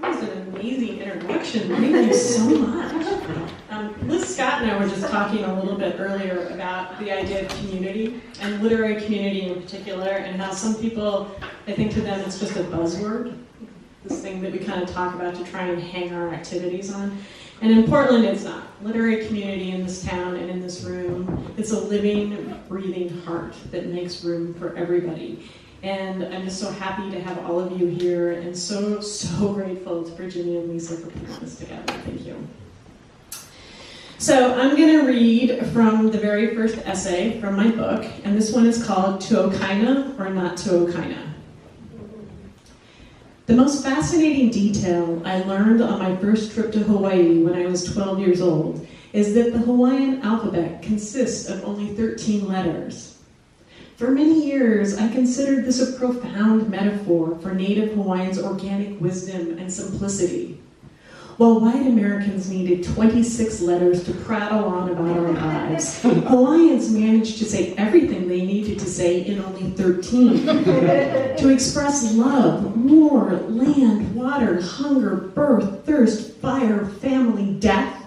That was an amazing introduction. Thank you so much. Liz Scott and I were just talking a little bit earlier about the idea of community, and literary community in particular, and how some people, I think to them it's just a buzzword, this thing that we kind of talk about to try and hang our activities on. And in Portland, it's not. Literary community in this town and in this room, it's a living, breathing heart that makes room for everybody. And I'm just so happy to have all of you here, and so, so grateful to Virginia and Lisa for putting this together. Thank you. So I'm going to read from the very first essay from my book, and this one is called To Okaina or Not to Okaina. The most fascinating detail I learned on my first trip to Hawaii when I was 12 years old is that the Hawaiian alphabet consists of only 13 letters. For many years, I considered this a profound metaphor for Native Hawaiians' organic wisdom and simplicity. While white Americans needed 26 letters to prattle on about our lives, Hawaiians managed to say everything they needed to say in only 13. To express love, war, land, water, hunger, birth, thirst, fire, family, death,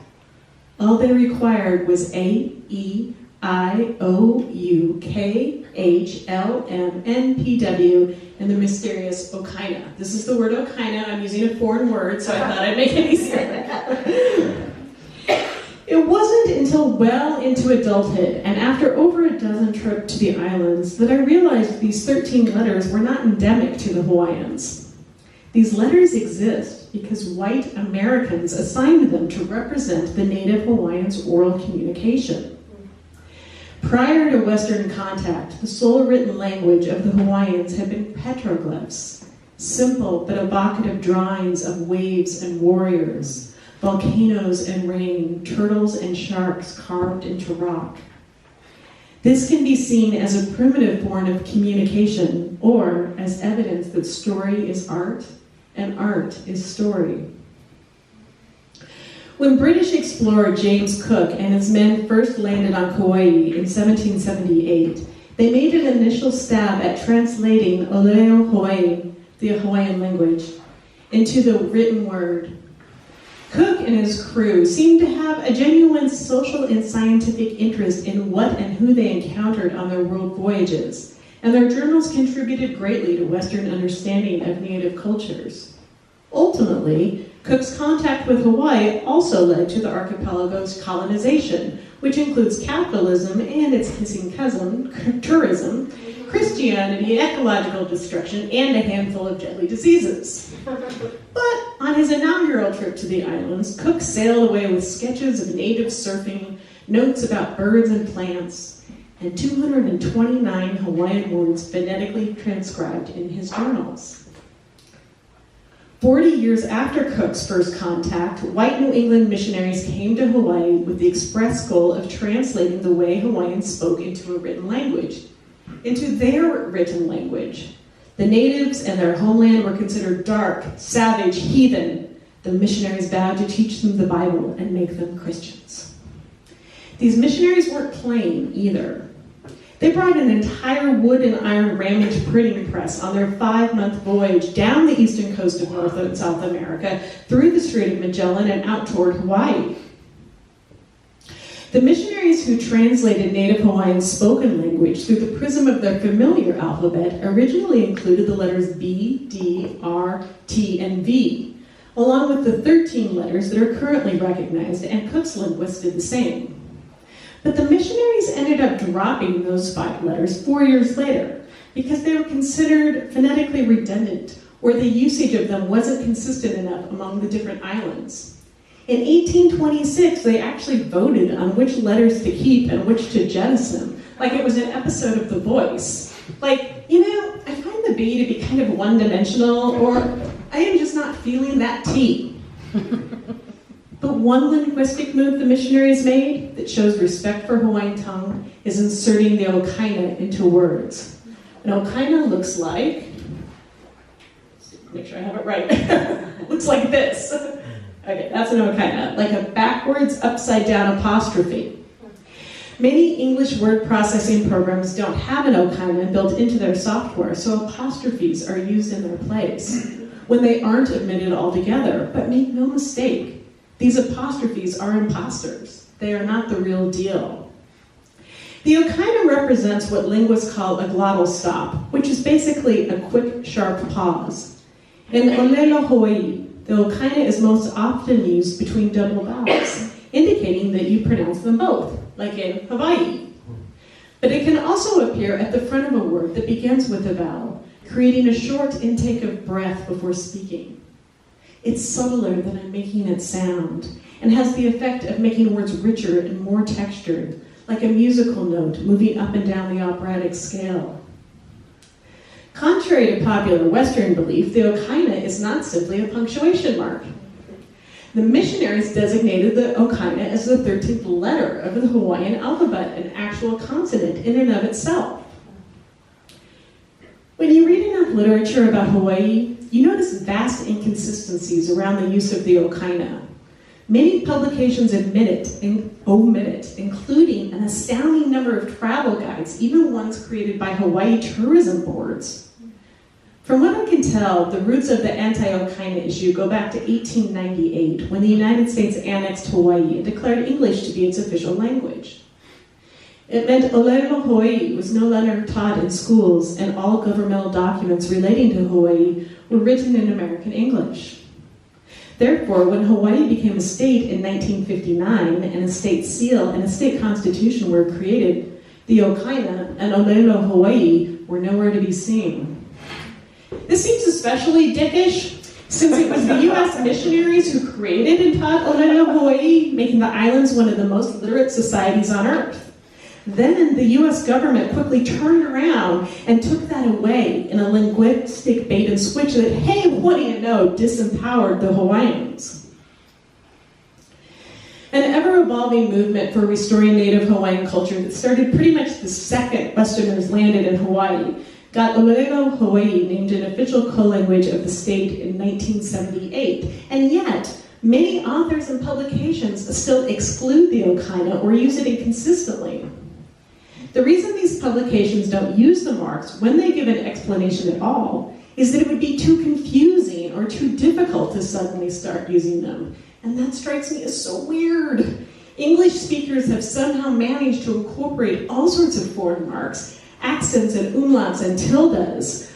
all they required was A, E, I, O, U, K, H, L, M, N, P, W, and the mysterious Okaina. This is the word Okaina. I'm using a foreign word, so I thought I'd make it easier. It wasn't until well into adulthood, and after over a dozen trips to the islands, that I realized these 13 letters were not endemic to the Hawaiians. These letters exist because white Americans assigned them to represent the Native Hawaiians' oral communication. Prior to Western contact, the sole written language of the Hawaiians had been petroglyphs, simple but evocative drawings of waves and warriors, volcanoes and rain, turtles and sharks carved into rock. This can be seen as a primitive form of communication, or as evidence that story is art and art is story. When British explorer James Cook and his men first landed on Kauai in 1778, they made an initial stab at translating Oleo Hawaii, the Hawaiian language, into the written word. Cook and his crew seemed to have a genuine social and scientific interest in what and who they encountered on their world voyages, and their journals contributed greatly to Western understanding of native cultures. Ultimately, Cook's contact with Hawaii also led to the archipelago's colonization, which includes capitalism and its hissing cousin, tourism, Christianity, ecological destruction, and a handful of deadly diseases. But on his inaugural trip to the islands, Cook sailed away with sketches of native surfing, notes about birds and plants, and 229 Hawaiian words phonetically transcribed in his journals. 40 years after Cook's first contact, white New England missionaries came to Hawaii with the express goal of translating the way Hawaiians spoke into a written language, into their written language. The natives and their homeland were considered dark, savage, heathen. The missionaries vowed to teach them the Bible and make them Christians. These missionaries weren't plain either. They brought an entire wood and iron ramage printing press on their 5-month voyage down the eastern coast of North and South America, through the Strait of Magellan and out toward Hawaii. The missionaries who translated Native Hawaiian spoken language through the prism of their familiar alphabet originally included the letters B, D, R, T, and V, along with the 13 letters that are currently recognized, and Cook's linguists did the same. But the missionaries ended up dropping those 5 letters 4 years later because they were considered phonetically redundant, or the usage of them wasn't consistent enough among the different islands. In 1826, they actually voted on which letters to keep and which to jettison, like it was an episode of The Voice. Like, I find the B to be kind of one-dimensional, or I am just not feeling that T. But one linguistic move the missionaries made that shows respect for Hawaiian tongue is inserting the Okaina into words. An Okaina looks like, make sure I have it right, looks like this. Okay, that's an Okaina, like a backwards, upside-down apostrophe. Many English word processing programs don't have an Okaina built into their software, so apostrophes are used in their place. when they aren't omitted altogether. But make no mistake, these apostrophes are imposters. They are not the real deal. The okaina represents what linguists call a glottal stop, which is basically a quick, sharp pause. In Olelo, Hawaii, the okaina is most often used between double vowels, indicating that you pronounce them both, like in Hawaii. But it can also appear at the front of a word that begins with a vowel, creating a short intake of breath before speaking. It's subtler than I'm making it sound, and has the effect of making words richer and more textured, like a musical note moving up and down the operatic scale. Contrary to popular Western belief, the okaina is not simply a punctuation mark. The missionaries designated the okaina as the 13th letter of the Hawaiian alphabet, an actual consonant in and of itself. When you read enough literature about Hawaii, you notice vast inconsistencies around the use of the okaina. Many publications omit it, including an astounding number of travel guides, even ones created by Hawaii tourism boards. From what I can tell, the roots of the anti-okaina issue go back to 1898, when the United States annexed Hawaii and declared English to be its official language. It meant Olelo Hawaii was no longer taught in schools, and all governmental documents relating to Hawaii were written in American English. Therefore, when Hawaii became a state in 1959 and a state seal and a state constitution were created, the okaina and Olelo Hawaii were nowhere to be seen. This seems especially dickish, since it was the U.S. missionaries who created and taught Olelo Hawaii, making the islands one of the most literate societies on Earth. Then the U.S. government quickly turned around and took that away in a linguistic bait and switch that, hey, what do you know, disempowered the Hawaiians. An ever-evolving movement for restoring native Hawaiian culture that started pretty much the second Westerners landed in Hawaii got Olelo Hawaii named an official co-language of the state in 1978, and yet many authors and publications still exclude the okaina or use it inconsistently. The reason these publications don't use the marks when they give an explanation at all is that it would be too confusing or too difficult to suddenly start using them. And that strikes me as so weird. English speakers have somehow managed to incorporate all sorts of foreign marks, accents and umlauts and tildes.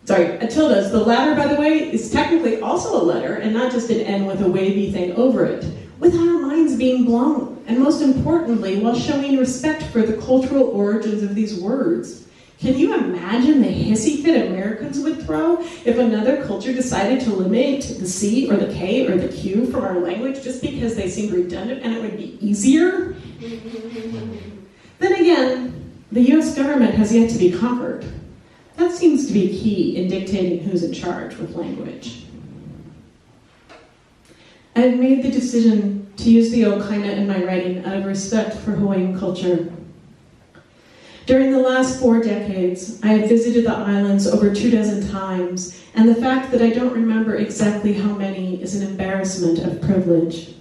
Tildes. The latter, by the way, is technically also a letter and not just an N with a wavy thing over it, without our minds being blown, and most importantly, while showing respect for the cultural origins of these words. Can you imagine the hissy fit Americans would throw if another culture decided to eliminate the C or the K or the Q from our language just because they seemed redundant and it would be easier? Then again, the US government has yet to be conquered. That seems to be key in dictating who's in charge with language. I have made the decision to use the okaina in my writing out of respect for Hawaiian culture. During the last 4 decades, I have visited the islands over 24 times, and the fact that I don't remember exactly how many is an embarrassment of privilege.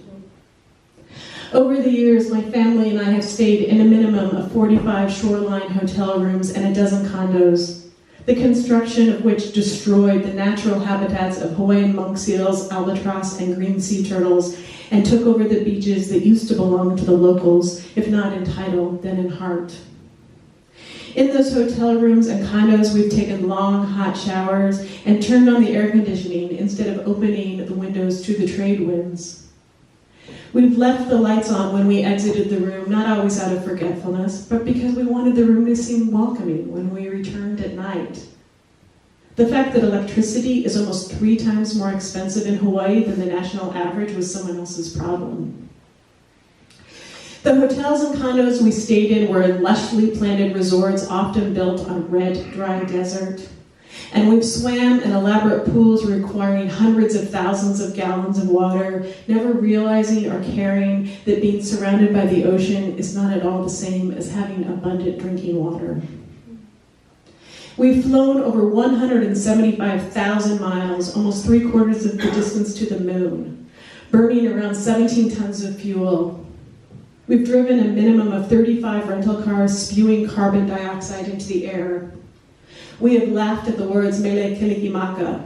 Over the years, my family and I have stayed in a minimum of 45 shoreline hotel rooms and a dozen condos, the construction of which destroyed the natural habitats of Hawaiian monk seals, albatross, and green sea turtles, and took over the beaches that used to belong to the locals, if not in title, then in heart. In those hotel rooms and condos, we've taken long, hot showers and turned on the air conditioning instead of opening the windows to the trade winds. We've left the lights on when we exited the room, not always out of forgetfulness, but because we wanted the room to seem welcoming when we returned at night. The fact that electricity is almost 3 times more expensive in Hawaii than the national average was someone else's problem. The hotels and condos we stayed in were in lushly planted resorts, often built on red, dry desert. And we've swam in elaborate pools requiring hundreds of thousands of gallons of water, never realizing or caring that being surrounded by the ocean is not at all the same as having abundant drinking water. We've flown over 175,000 miles, almost 3/4 of the distance to the moon, burning around 17 tons of fuel. We've driven a minimum of 35 rental cars, spewing carbon dioxide into the air. We have laughed at the words Mele Kilikimaka.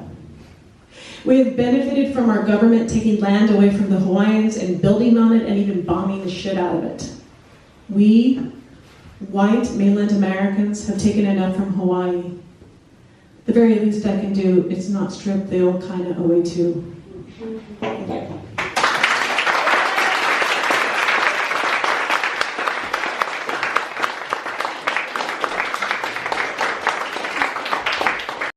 We have benefited from our government taking land away from the Hawaiians and building on it and even bombing the shit out of it. We, white mainland Americans, have taken enough from Hawaii. The very least I can do is not strip the old kind of away too. Thank you.